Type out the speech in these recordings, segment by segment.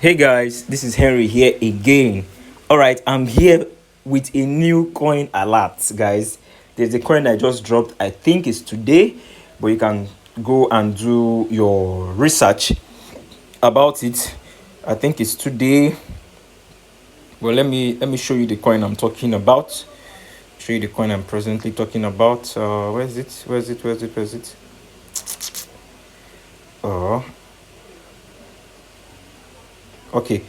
Hey guys, this is Henry here again. All right, I'm here with a new coin alert, guys. There's a coin I just dropped. I think it's today, but you can go and do your research about it. I think it's today. Well, let me show you the coin I'm talking about. Show you the coin I'm presently talking about. Where is it? Where is it? Where is it? Where is it? Oh, okay.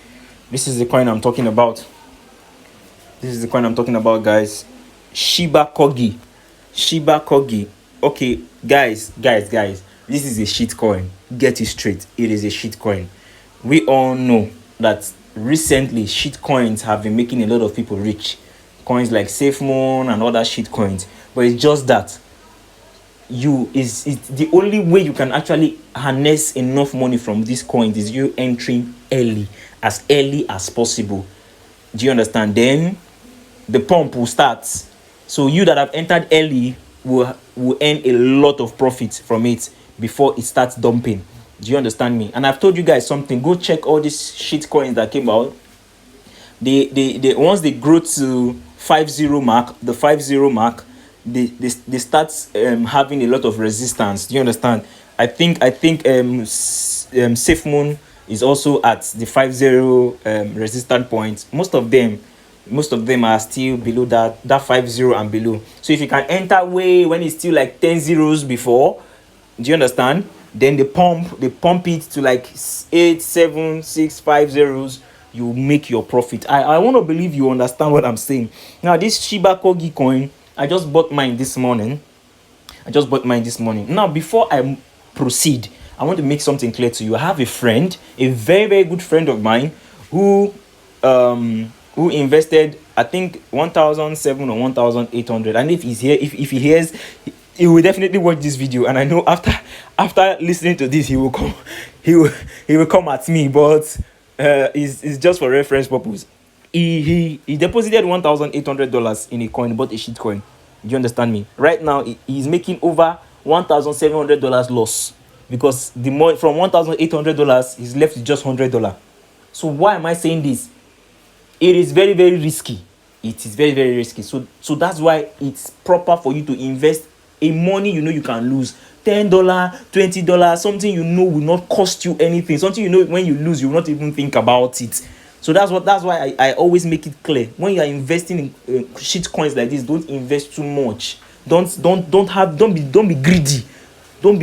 This is the coin I'm talking about. This is the coin I'm talking about, guys. SHIBACORGI. SHIBACORGI. Okay, guys. This is a shit coin. Get it straight. It is a shit coin. We all know that recently shit coins have been making a lot of people rich. Coins like SafeMoon and other shit coins. But it's just that it's the only way you can actually harness enough money from these coins is you entering early as possible. Do you understand? Then the pump will start. So you that have entered early will earn a lot of profit from it before it starts dumping. Do you understand me? And I've told you guys something. Go check all these shit coins that came out. They once they grow to 50 mark, the 50 mark, they start having a lot of resistance. Do you understand? I think SafeMoon is also at the 50 resistance point. Most of them are still below that 50 and below. So if you can enter way when it's still like 10 zeros before, do you understand? Then they pump it to like 8, 7, 6, 5 zeros. You make your profit. I want to believe you understand what I'm saying. Now this SHIBACORGI coin, I just bought mine this morning. Now before I proceed, I want to make something clear to you. I have a friend, a very very good friend of mine, who invested, I think 1,700 or 1,800. And if he's here, if he hears, he will definitely watch this video. And I know after listening to this, he will come at me. But it's just for reference purpose. He deposited $1,800 in a coin, bought a shit coin. Do you understand me? Right now he's making over $1,700 loss, because the money from $1,800 is left with just $100. So why am I saying this? It is very very risky. It is very very risky. So that's why it's proper for you to invest a money you can lose. $10, $20, something will not cost you anything, something when you lose you will not even think about it. So that's why I always make it clear. When you are investing in shit coins like this, don't invest too much. Don't be greedy. Don't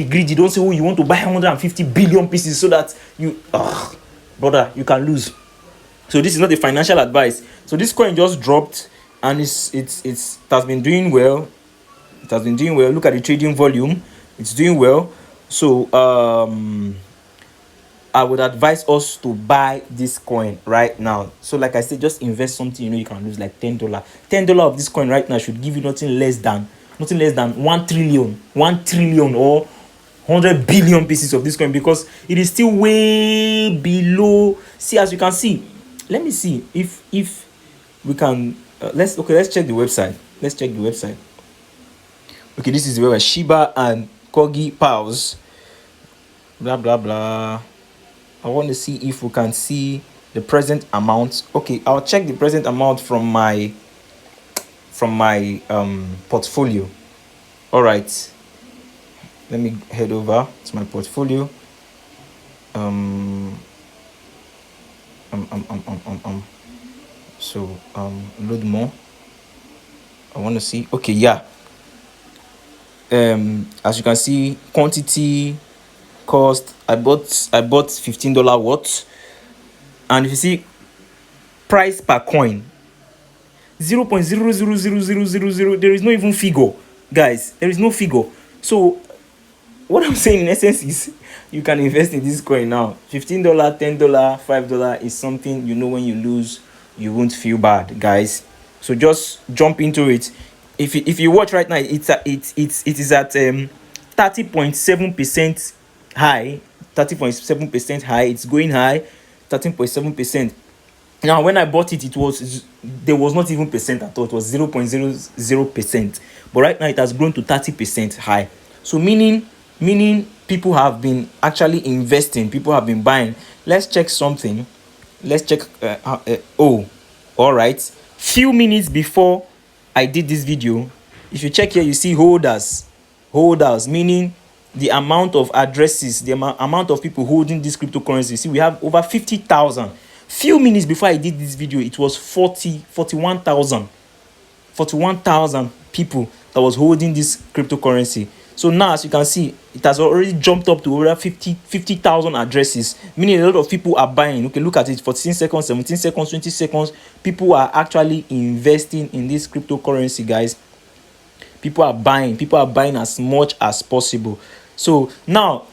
say, oh, you want to buy 150 billion pieces so that brother, you can lose. So this is not a financial advice. So this coin just dropped, and it has been doing well. Look at the trading volume. It's doing well. So I would advise us to buy this coin right now. So like I said, just invest something you can lose, like $10. $10 of this coin right now should give you nothing less than 1 trillion or 100 billion pieces of this coin, because it is still way below. See, as you can see, let me see if we can let's check the website. Okay, this is the website, Shiba and Corgi pals, blah blah blah. I want to see if we can see the present amount. Okay, I'll check the present amount from my portfolio. All right, let me head over to my portfolio. So load more. I want to see. Okay, yeah. As you can see, quantity, cost, I bought $15 worth. And if you see price per coin, 0.000000, there is no even figure, guys. There is no figure. So what I'm saying in essence is, you can invest in this coin now. $15, $10, $5 is something when you lose, you won't feel bad, guys. So just jump into it. If you watch right now, it is at 30.7% high. 30.7% high. It's going high. 13.7%. Now when I bought it, there was not even percent at all. It was 0.00%. But right now it has grown to 30% high. So meaning people have been actually investing. People have been buying. Let's check something. let's check. Oh, all right. Few minutes before I did this video, if you check here, you see holders, meaning the amount of addresses, the amount of people holding this cryptocurrency. See, we have over 50,000. Few minutes before I did this video, it was 41,000 people that was holding this cryptocurrency. So now, as you can see, it has already jumped up to over 50,000 addresses, meaning a lot of people are buying. Okay, look at it, 14 seconds, 17 seconds, 20 seconds. People are actually investing in this cryptocurrency, guys. People are buying as much as possible. So now,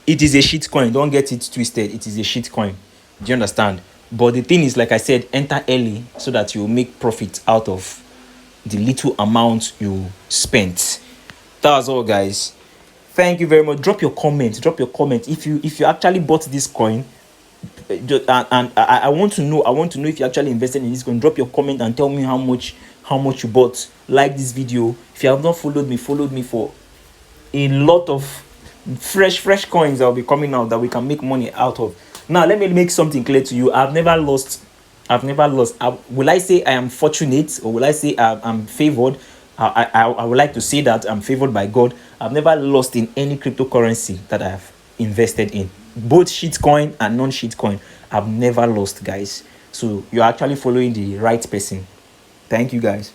it is a shitcoin. Don't get it twisted. It is a shitcoin. Do you understand? But the thing is, like I said, enter early so that you make profit out of the little amount you spent. That's all, guys. Thank you very much. Drop your comment if you actually bought this coin, and I want to know if you actually invested in this coin. Drop your comment and tell me how much you bought. Like this video. If you have not followed me for a lot of fresh coins that will be coming out that we can make money out of. Now let me make something clear to you. I've never lost. Will I say I am fortunate, or will I say I'm favored? I would like to say that I'm favored by God. I've never lost in any cryptocurrency that I have invested in, both shitcoin and non-shitcoin. I've never lost, guys. So you're actually following the right person. Thank you, guys.